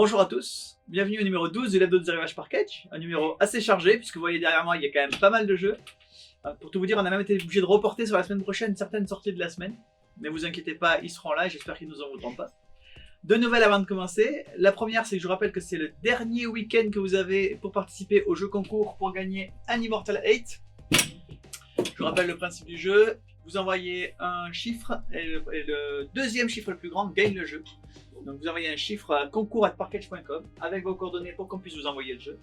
Bonjour à tous, bienvenue au numéro 12 de l'hebdo de Arrivage par Catch, un numéro assez chargé puisque vous voyez derrière moi il y a quand même pas mal de jeux. Pour tout vous dire, on a même été obligé de reporter sur la semaine prochaine certaines sorties de la semaine, mais vous inquiétez pas, ils seront là et j'espère qu'ils nous en voudront pas. Deux nouvelles avant de commencer. La première, c'est que je vous rappelle que c'est le dernier week-end que vous avez pour participer au jeu concours pour gagner un Immortal 8. Je vous rappelle le principe du jeu, vous envoyez un chiffre et le deuxième chiffre le plus grand gagne le jeu. Donc vous envoyez un chiffre à concours@parketch.com avec vos coordonnées pour qu'on puisse vous envoyer le jeu.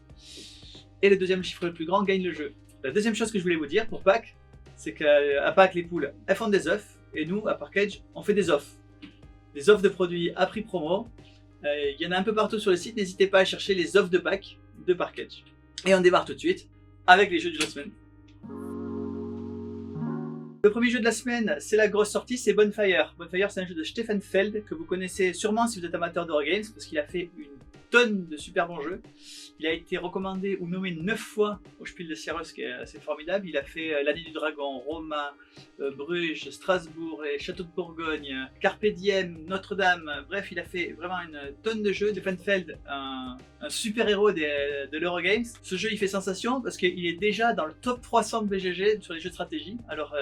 Et le deuxième chiffre le plus grand gagne le jeu. La deuxième chose que je voulais vous dire pour Pâques, c'est qu'à Pâques les poules elles font des œufs et nous à Parketch on fait des offres. Des offres de produits à prix promo. Il y en a un peu partout sur le site, n'hésitez pas à chercher les offres de Pâques de Parketch. Et on démarre tout de suite avec les jeux de la semaine. Le premier jeu de la semaine, c'est la grosse sortie, c'est Bonfire. Bonfire, c'est un jeu de Stefan Feld que vous connaissez sûrement si vous êtes amateur d'Eurogames parce qu'il a fait une tonne de super bons jeux. Il a été recommandé ou nommé 9 fois au Spiel des Jahres, qui est assez formidable. Il a fait l'Année du Dragon, Roma, Bruges, Strasbourg, et Château de Bourgogne, Carpe Diem, Notre-Dame. Bref, il a fait vraiment une tonne de jeux. Stefan Feld, un super héros de l'Eurogames. Ce jeu, il fait sensation parce qu'il est déjà dans le top 300 de BGG sur les jeux de stratégie. Alors,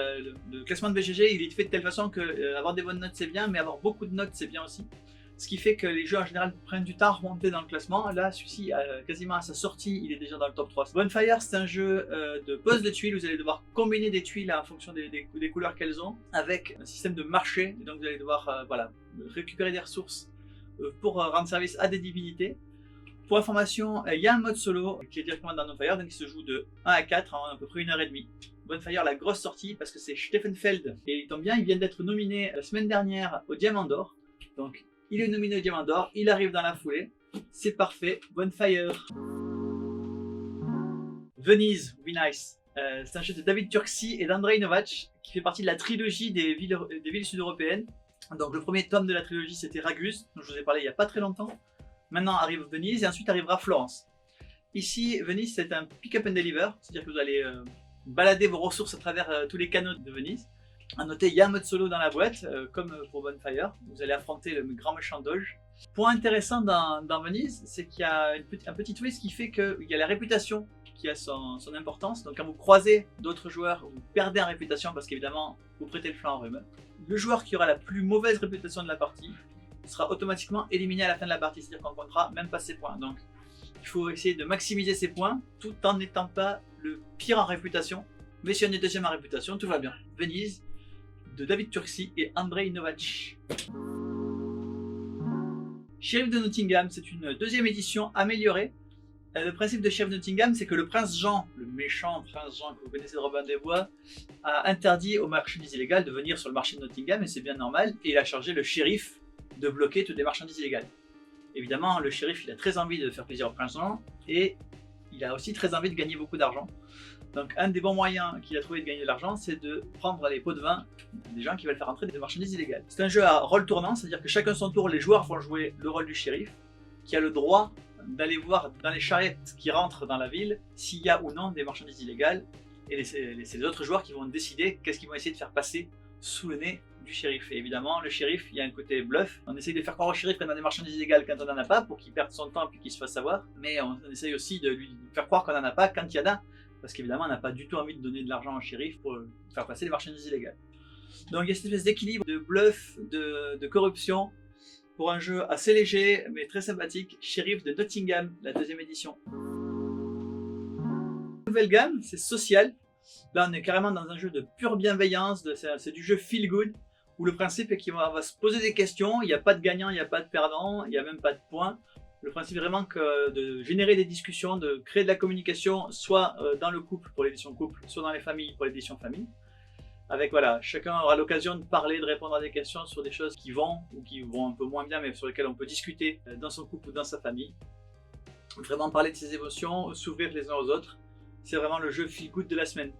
le classement de BGG, il est fait de telle façon que avoir des bonnes notes, c'est bien, mais avoir beaucoup de notes, c'est bien aussi. Ce qui fait que les jeux en général prennent du temps à remonter dans le classement. Là, celui-ci, quasiment à sa sortie, il est déjà dans le top 3. Bonfire, c'est un jeu de pose de tuiles. Vous allez devoir combiner des tuiles en fonction des couleurs qu'elles ont, avec un système de marché. Donc vous allez devoir récupérer des ressources pour rendre service à des divinités. Pour information, il y a un mode solo qui est directement dans Bonfire, donc il se joue de 1 à 4 en à peu près 1h30. Bonfire, la grosse sortie, parce que c'est Stefan Feld. Et il tombe bien, il vient d'être nominé la semaine dernière au Diamant d'Or. Donc il est nominé au Diamant d'Or, il arrive dans la foulée. C'est parfait, Bonfire. Venise, Be Nice. C'est un jeu de David Turksi et d'Andrei Novac qui fait partie de la trilogie des villes sud-européennes. Donc le premier tome de la trilogie c'était Raguse, dont je vous ai parlé il n'y a pas très longtemps. Maintenant arrive Venise et ensuite arrivera Florence. Ici, Venise c'est un pick-up and deliver, c'est-à-dire que vous allez balader vos ressources à travers tous les canaux de Venise. A noter, il y a un mode solo dans la boîte, comme pour Bonfire. Vous allez affronter le grand méchant Doge. Point intéressant dans Venise, c'est qu'il y a un petit twist qui fait qu'il y a la réputation qui a son importance. Donc quand vous croisez d'autres joueurs, vous perdez en réputation parce qu'évidemment, vous prêtez le flanc en rumeur. Le joueur qui aura la plus mauvaise réputation de la partie sera automatiquement éliminé à la fin de la partie, c'est-à-dire qu'on ne comptera même pas ses points. Donc il faut essayer de maximiser ses points tout en n'étant pas le pire en réputation. Mais si on est deuxième en réputation, tout va bien. Venise, de David Turksi et Andrei Novac. Shérif de Nottingham, c'est une deuxième édition améliorée. Le principe de Shérif de Nottingham, c'est que le prince Jean, le méchant prince Jean que vous connaissez de Robin des Bois, a interdit aux marchandises illégales de venir sur le marché de Nottingham, et c'est bien normal, et il a chargé le shérif de bloquer toutes les marchandises illégales. Évidemment, le shérif il a très envie de faire plaisir au prince Jean, et il a aussi très envie de gagner beaucoup d'argent. Donc un des bons moyens qu'il a trouvé de gagner de l'argent, c'est de prendre les pots de vin des gens qui veulent faire entrer des marchandises illégales. C'est un jeu à rôle tournant, c'est-à-dire que chacun son tour, les joueurs vont jouer le rôle du shérif, qui a le droit d'aller voir dans les charrettes qui rentrent dans la ville s'il y a ou non des marchandises illégales, et c'est les autres joueurs qui vont décider qu'est-ce qu'ils vont essayer de faire passer sous le nez du shérif. Et évidemment, le shérif, il y a un côté bluff. On essaye de faire croire au shérif qu'on a des marchandises illégales quand on n'en a pas, pour qu'il perde son temps et qu'il se fasse savoir, mais on essaye aussi de lui faire croire qu'on n'en a pas quand il y en a. Parce qu'évidemment, on n'a pas du tout envie de donner de l'argent au shérif pour faire passer les marchandises illégales. Donc il y a cette espèce d'équilibre de bluff, de corruption, pour un jeu assez léger, mais très sympathique. Shérif de Nottingham, la deuxième édition. Nouvelle gamme, c'est Social. Là, on est carrément dans un jeu de pure bienveillance, c'est du jeu feel good, où le principe est qu'on va se poser des questions, il n'y a pas de gagnant, il n'y a pas de perdant, il n'y a même pas de points. Le principe est vraiment de générer des discussions, de créer de la communication, soit dans le couple pour l'édition couple, soit dans les familles pour l'édition famille. Avec voilà, chacun aura l'occasion de parler, de répondre à des questions sur des choses qui vont ou qui vont un peu moins bien, mais sur lesquelles on peut discuter dans son couple ou dans sa famille. Vraiment parler de ses émotions, s'ouvrir les uns aux autres. C'est vraiment le jeu feel good de la semaine.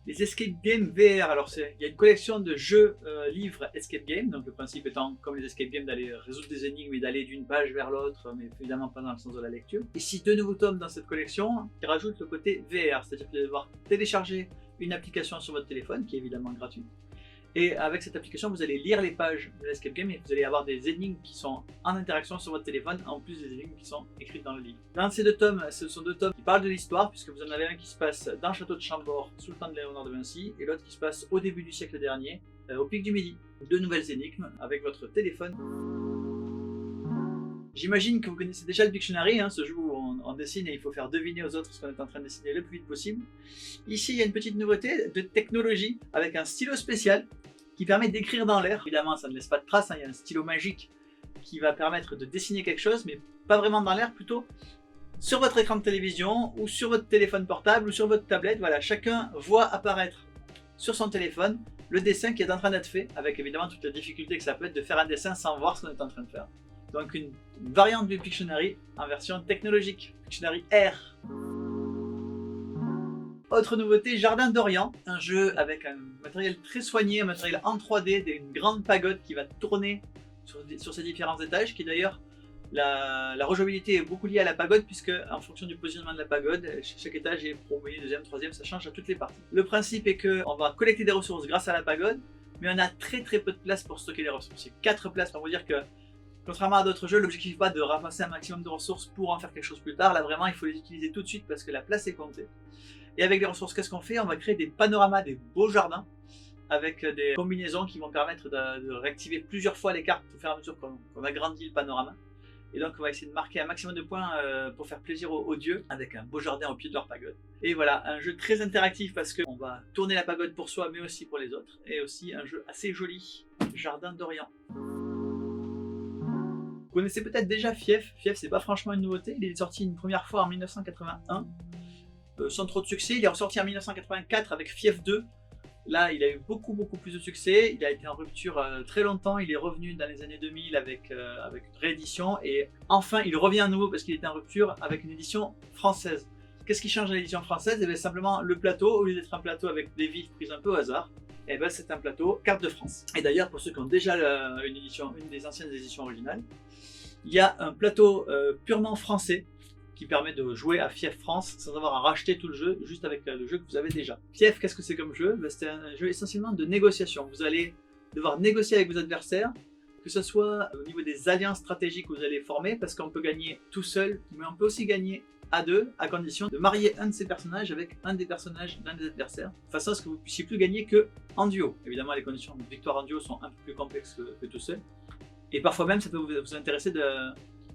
Les escape games VR, alors il y a une collection de jeux livres escape game, donc le principe étant comme les escape games d'aller résoudre des énigmes et d'aller d'une page vers l'autre, mais évidemment pas dans le sens de la lecture. Ici deux nouveaux tomes dans cette collection qui rajoutent le côté VR, c'est-à-dire que vous allez devoir télécharger une application sur votre téléphone qui est évidemment gratuite Et avec cette application, vous allez lire les pages de l'escape game et vous allez avoir des énigmes qui sont en interaction sur votre téléphone, en plus des énigmes qui sont écrites dans le livre. Dans ces 2 tomes, ce sont 2 tomes qui parlent de l'histoire, puisque vous en avez un qui se passe dans le château de Chambord sous le temps de Léonard de Vinci, et l'autre qui se passe au début du siècle dernier, au pic du Midi. 2 nouvelles énigmes avec votre téléphone. J'imagine que vous connaissez déjà le Pictionary, ce jeu où on dessine et il faut faire deviner aux autres ce qu'on est en train de dessiner le plus vite possible. Ici, il y a une petite nouveauté de technologie avec un stylo spécial qui permet d'écrire dans l'air. Évidemment, ça ne laisse pas de traces, il y a un stylo magique qui va permettre de dessiner quelque chose, mais pas vraiment dans l'air, plutôt sur votre écran de télévision ou sur votre téléphone portable ou sur votre tablette. Voilà, chacun voit apparaître sur son téléphone le dessin qui est en train d'être fait, avec évidemment toute la difficulté que ça peut être de faire un dessin sans voir ce qu'on est en train de faire. Donc une variante du Pictionary en version technologique, Pictionary R. Autre nouveauté, Jardin d'Orient, un jeu avec un matériel très soigné, un matériel en 3D, une grande pagode qui va tourner sur ses différents étages, qui d'ailleurs, la rejouabilité est beaucoup liée à la pagode, puisque en fonction du positionnement de la pagode, chaque étage est premier, deuxième, troisième, ça change à toutes les parties. Le principe est qu'on va collecter des ressources grâce à la pagode, mais on a très peu de place pour stocker les ressources. C'est 4 places pour vous dire que, contrairement à d'autres jeux, l'objectif n'est pas de ramasser un maximum de ressources pour en faire quelque chose plus tard. Là vraiment, il faut les utiliser tout de suite parce que la place est comptée. Et avec les ressources, qu'est-ce qu'on fait? On va créer des panoramas, des beaux jardins, avec des combinaisons qui vont permettre de réactiver plusieurs fois les cartes au fur et à mesure qu'on agrandit le panorama. Et donc on va essayer de marquer un maximum de points pour faire plaisir aux dieux, avec un beau jardin au pied de leur pagode. Et voilà, un jeu très interactif parce qu'on va tourner la pagode pour soi, mais aussi pour les autres. Et aussi un jeu assez joli, Jardin d'Orient. Vous connaissez peut-être déjà Fief. Fief, c'est pas franchement une nouveauté. Il est sorti une première fois en 1981. Sans trop de succès, il est ressorti en 1984 avec Fief 2. Là, il a eu beaucoup plus de succès. Il a été en rupture très longtemps. Il est revenu dans les années 2000 avec une réédition. Et enfin, il revient à nouveau parce qu'il était en rupture avec une édition française. Qu'est-ce qui change dans l'édition française? Et bien, simplement le plateau, au lieu d'être un plateau avec des villes prises un peu au hasard, et ben, c'est un plateau carte de France. Et d'ailleurs, pour ceux qui ont déjà une des anciennes éditions originales, il y a un plateau purement français qui permet de jouer à Fief France sans avoir à racheter tout le jeu, juste avec le jeu que vous avez déjà. Fief, qu'est-ce que c'est comme jeu? C'est un jeu essentiellement de négociation. Vous allez devoir négocier avec vos adversaires, que ce soit au niveau des alliances stratégiques que vous allez former, parce qu'on peut gagner tout seul, mais on peut aussi gagner à 2, à condition de marier un de ces personnages avec un des personnages d'un des adversaires, de façon à ce que vous ne puissiez plus gagner que en duo. Évidemment, les conditions de victoire en duo sont un peu plus complexes que tout seul. Et parfois même, ça peut vous intéresser de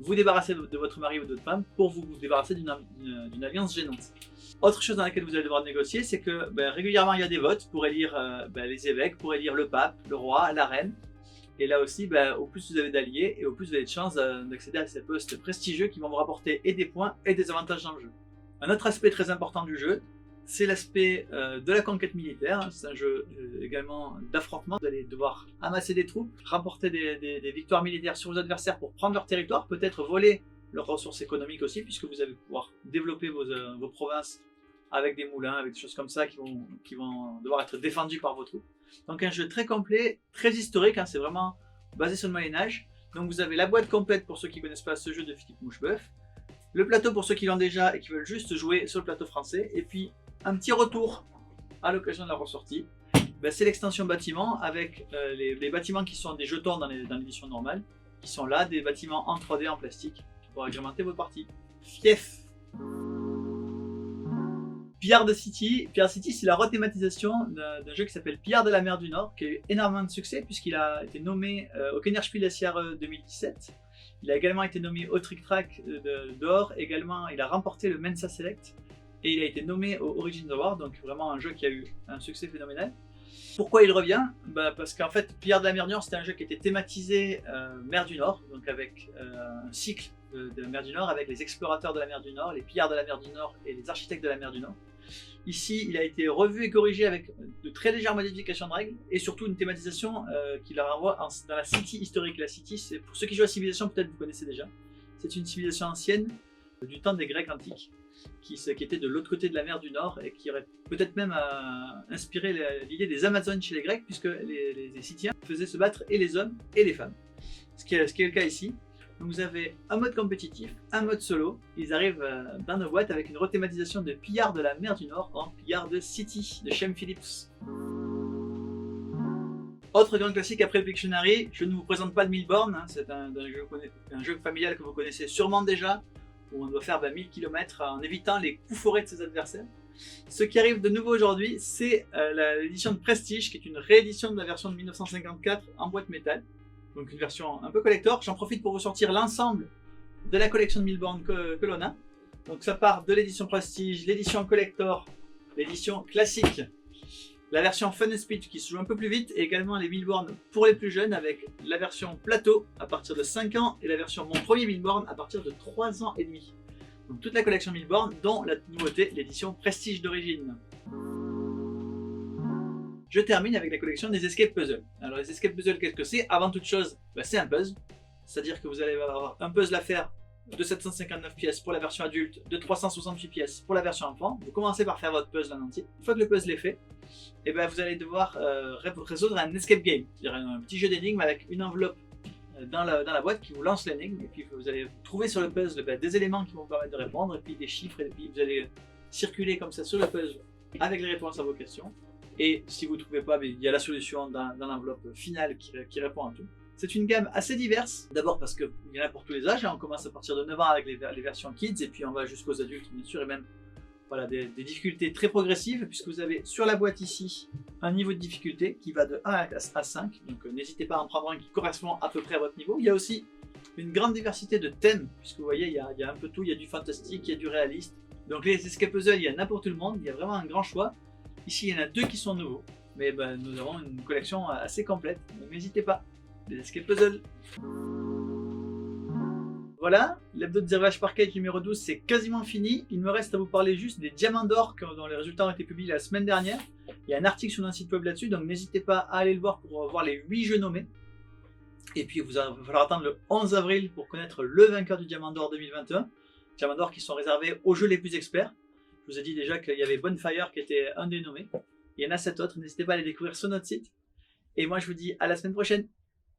vous débarrasser de votre mari ou de votre femme pour vous débarrasser d'une alliance gênante. Autre chose dans laquelle vous allez devoir négocier, c'est que régulièrement il y a des votes pour élire les évêques, pour élire le pape, le roi, la reine. Et là aussi, au plus vous avez d'alliés et au plus vous avez de chances d'accéder à ces postes prestigieux qui vont vous rapporter et des points et des avantages dans le jeu. Un autre aspect très important du jeu, c'est l'aspect de la conquête militaire. C'est un jeu également d'affrontement. Vous allez devoir amasser des troupes, remporter des victoires militaires sur vos adversaires pour prendre leur territoire, peut-être voler leurs ressources économiques aussi, puisque vous allez pouvoir développer vos provinces avec des moulins, avec des choses comme ça qui vont devoir être défendues par vos troupes. Donc un jeu très complet, très historique, c'est vraiment basé sur le Moyen-Âge. Donc vous avez la boîte complète pour ceux qui ne connaissent pas ce jeu de Philippe Moucheboeuf, le plateau pour ceux qui l'ont déjà et qui veulent juste jouer sur le plateau français, et puis un petit retour à l'occasion de la ressortie. C'est l'extension bâtiment avec les bâtiments qui sont des jetons dans l'édition normale, qui sont là, des bâtiments en 3D en plastique pour agrémenter votre partie. Fief. Pillard City. Pillard City, c'est la rethématisation d'un jeu qui s'appelle Pillard de la mer du Nord, qui a eu énormément de succès puisqu'il a été nommé au Kennerspiel des Jahre 2017. Il a également été nommé au Trick Track d'or. Également, il a remporté le Mensa Select et il a été nommé au Origins Award, donc vraiment un jeu qui a eu un succès phénoménal. Pourquoi il revient? Parce qu'en fait, Pillard de la mer du Nord, c'était un jeu qui était thématisé mer du Nord, donc avec un cycle de mer du Nord, avec les explorateurs de la mer du Nord, les pillards de la mer du Nord et les architectes de la mer du Nord. Ici, il a été revu et corrigé avec de très légères modifications de règles et surtout une thématisation qui la renvoie dans la City historique. La City, c'est pour ceux qui jouent à Civilisation, peut-être vous connaissez déjà. C'est une civilisation ancienne du temps des Grecs antiques qui était de l'autre côté de la mer du Nord et qui aurait peut-être même inspiré l'idée des Amazones chez les Grecs, puisque les Scythiens faisaient se battre et les hommes et les femmes. Ce qui est le cas ici. Donc vous avez un mode compétitif, un mode solo. Ils arrivent dans nos boîtes avec une rethématisation de Pillard de la mer du Nord en Pillard City de Shem Phillips. Autre grand classique après Pictionary, je ne vous présente pas le Milborn, hein, c'est un jeu familial que vous connaissez sûrement déjà, où on doit faire 1000 km en évitant les coups forés de ses adversaires. Ce qui arrive de nouveau aujourd'hui, c'est l'édition de Prestige, qui est une réédition de la version de 1954 en boîte métal. Donc une version un peu collector. J'en profite pour vous sortir l'ensemble de la collection de Milborn que l'on a. Donc ça part de l'édition Prestige, l'édition collector, l'édition classique, la version Fun Speed qui se joue un peu plus vite, et également les Milborn pour les plus jeunes avec la version plateau à partir de 5 ans et la version mon premier Milborn à partir de 3 ans et demi. Donc toute la collection Milborn, dont la nouveauté, l'édition Prestige d'origine. Je termine avec la collection des Escape Puzzles. Alors les Escape Puzzles, qu'est-ce que c'est? Avant toute chose, c'est un puzzle. C'est-à-dire que vous allez avoir un puzzle à faire de 759 pièces pour la version adulte, de 368 pièces pour la version enfant. Vous commencez par faire votre puzzle en entier. Une fois que le puzzle est fait, et vous allez devoir résoudre un escape game, c'est-à-dire un petit jeu d'énigmes avec une enveloppe dans la boîte qui vous lance l'énigme, et puis vous allez trouver sur le puzzle des éléments qui vont vous permettre de répondre, et puis des chiffres, et puis vous allez circuler comme ça sur le puzzle avec les réponses à vos questions. Et si vous ne trouvez pas, il y a la solution dans l'enveloppe finale qui répond à tout. C'est une gamme assez diverse, d'abord parce qu'il y en a pour tous les âges, on commence à partir de 9 ans avec les versions kids, et puis on va jusqu'aux adultes bien sûr, et même voilà, des difficultés très progressives, puisque vous avez sur la boîte ici un niveau de difficulté qui va de 1 à 5, donc n'hésitez pas à en prendre un qui correspond à peu près à votre niveau. Il y a aussi une grande diversité de thèmes, puisque vous voyez, il y a un peu tout, il y a du fantastique, il y a du réaliste. Donc les escape puzzles, il y en a pour tout le monde, il y a vraiment un grand choix. Ici, il y en a 2 qui sont nouveaux, mais nous avons une collection assez complète, donc n'hésitez pas, les escape puzzles. Voilà, l'hebdo de Zero H Parkade numéro 12, c'est quasiment fini. Il me reste à vous parler juste des diamants d'or dont les résultats ont été publiés la semaine dernière. Il y a un article sur notre site web là-dessus, donc n'hésitez pas à aller le voir pour voir les 8 jeux nommés. Et puis il va falloir attendre le 11 avril pour connaître le vainqueur du diamant d'or 2021. Diamants d'or qui sont réservés aux jeux les plus experts. Je vous ai dit déjà qu'il y avait Bonfire qui était un des nommés. Il y en a 7 autres, n'hésitez pas à les découvrir sur notre site. Et moi je vous dis à la semaine prochaine.